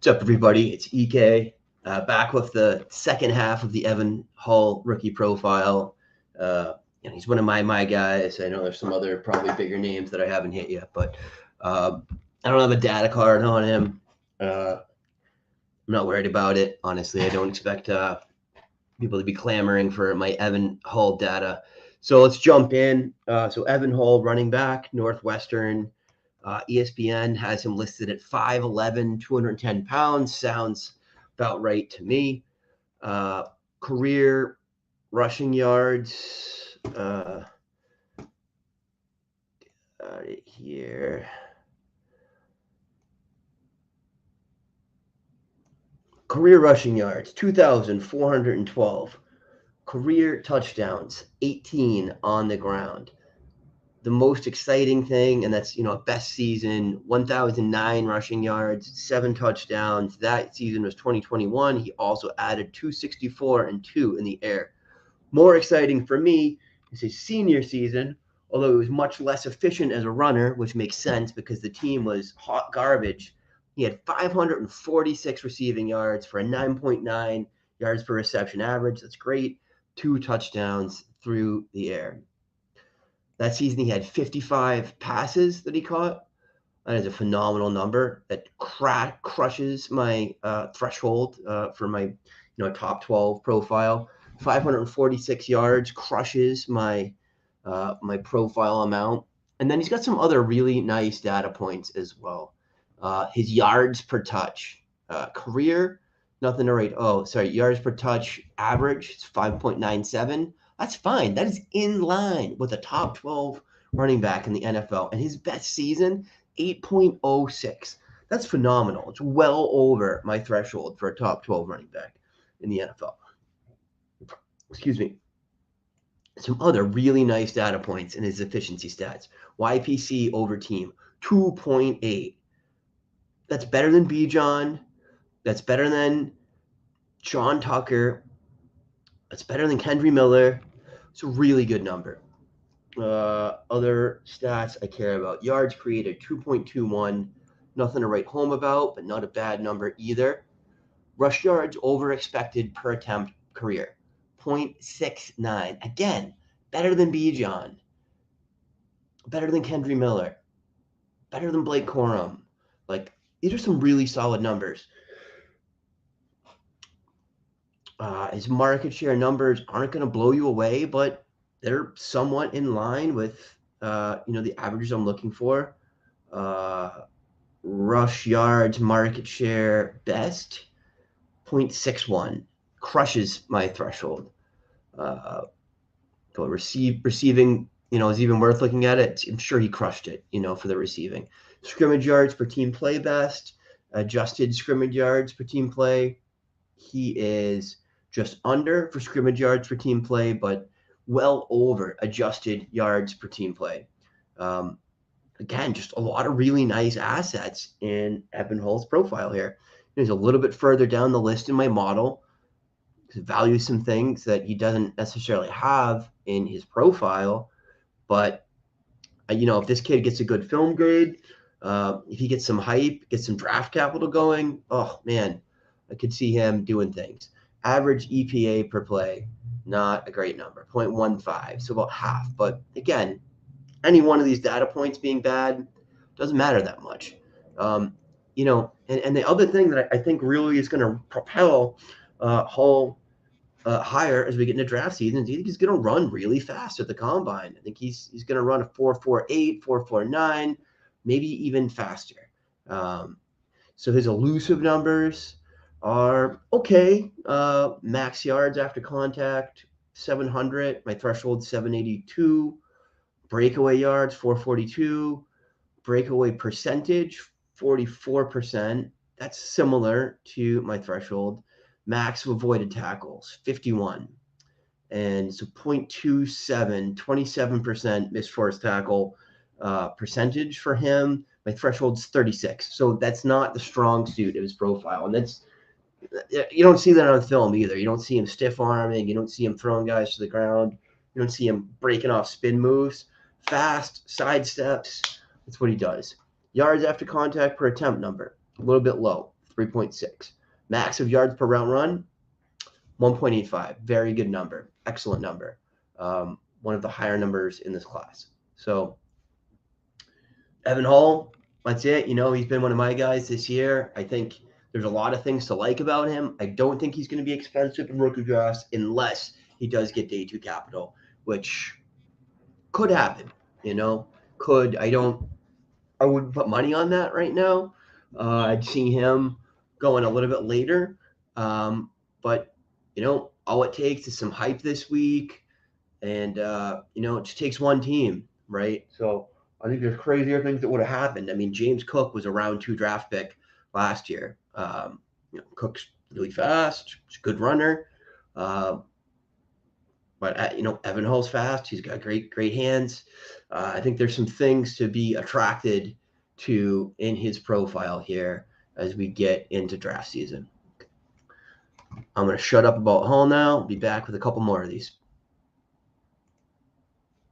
What's up, everybody? It's EK, back with the second half of the Evan Hull rookie profile. And he's one of my guys. I know there's some other probably bigger names that I haven't hit yet, but I don't have a data card on him. I'm not worried about it. Honestly, I don't expect people to be clamoring for my Evan Hull data. So let's jump in. So Evan Hull, running back, Northwestern. ESPN has him listed at 5'11", 210 pounds. Sounds about right to me. Career rushing yards here. Career rushing yards, 2,412. Career touchdowns, 18 on the ground. The most exciting thing, and that's, best season, 1,009 rushing yards, 7 touchdowns. That season was 2021. He also added 264 and 2 in the air. More exciting for me is his senior season, although he was much less efficient as a runner, which makes sense because the team was hot garbage. He had 546 receiving yards for a 9.9 yards per reception average. That's great. 2 touchdowns through the air. That season, he had 55 passes that he caught. That is a phenomenal number. That crushes my threshold for my top 12 profile. 546 yards crushes my my profile amount. And then he's got some other really nice data points as well. His yards per touch, career, nothing to write. Oh, sorry, yards per touch average, it's 5.97. That's fine. That is in line with a top 12 running back in the NFL. And his best season, 8.06. That's phenomenal. It's well over my threshold for a top 12 running back in the NFL. Excuse me. Some other really nice data points in his efficiency stats. YPC over team, 2.8. That's better than Bijan. That's better than Sean Tucker. That's better than Kendry Miller. It's a really good number. Other stats I care about. Yards created, 2.21. Nothing to write home about, but not a bad number either. Rush yards over expected per attempt career, 0.69. Again, better than Bijan. Better than Kendry Miller. Better than Blake Corum. Like, these are some really solid numbers. His market share numbers aren't going to blow you away, but they're somewhat in line with the averages I'm looking for. Rush yards, market share, best, 0.61. Crushes my threshold. But receiving, is even worth looking at it. I'm sure he crushed it, for the receiving. Scrimmage yards per team play, best. Adjusted scrimmage yards per team play, he is just under for scrimmage yards per team play, but well over adjusted yards per team play. Again, just a lot of really nice assets in Evan Hull's profile here. He's a little bit further down the list in my model. Values some things that he doesn't necessarily have in his profile, but if this kid gets a good film grade, if he gets some hype, gets some draft capital going, oh man, I could see him doing things. Average EPA per play, not a great number, 0.15, so about half. But again, any one of these data points being bad doesn't matter that much. And the other thing that I think really is going to propel Hull higher as we get into draft season, I think he's going to run really fast at the combine. I think he's going to run a 4.48, 4.49, maybe even faster. So his elusive numbers are okay. Max yards after contact, 700. My threshold, 782. Breakaway yards, 442. Breakaway percentage, 44%. That's similar to my threshold. Max avoided tackles, 51. And so 0.27, 27% missed forced tackle percentage for him. My threshold's 36. So that's not the strong suit of his profile. And you don't see that on film either. You don't see him stiff arming. You don't see him throwing guys to the ground. You don't see him breaking off spin moves. Fast, side steps. That's what he does. Yards after contact per attempt number, a little bit low, 3.6. Max of yards per route run, 1.85. Very good number. Excellent number. One of the higher numbers in this class. So Evan Hull, that's it. He's been one of my guys this year. I think there's a lot of things to like about him. I don't think he's going to be expensive in rookie drafts unless he does get day 2 capital, which could happen. Could. I wouldn't put money on that right now. I'd see him going a little bit later. But all it takes is some hype this week, and it just takes one team, right? So I think there's crazier things that would have happened. I mean, James Cook was a round 2 draft pick last year. Cook's really fast, he's a good runner. But Evan Hull's fast. He's got great hands. I think there's some things to be attracted to in his profile here as we get into draft season. I'm going to shut up about Hull now. Be back with a couple more of these.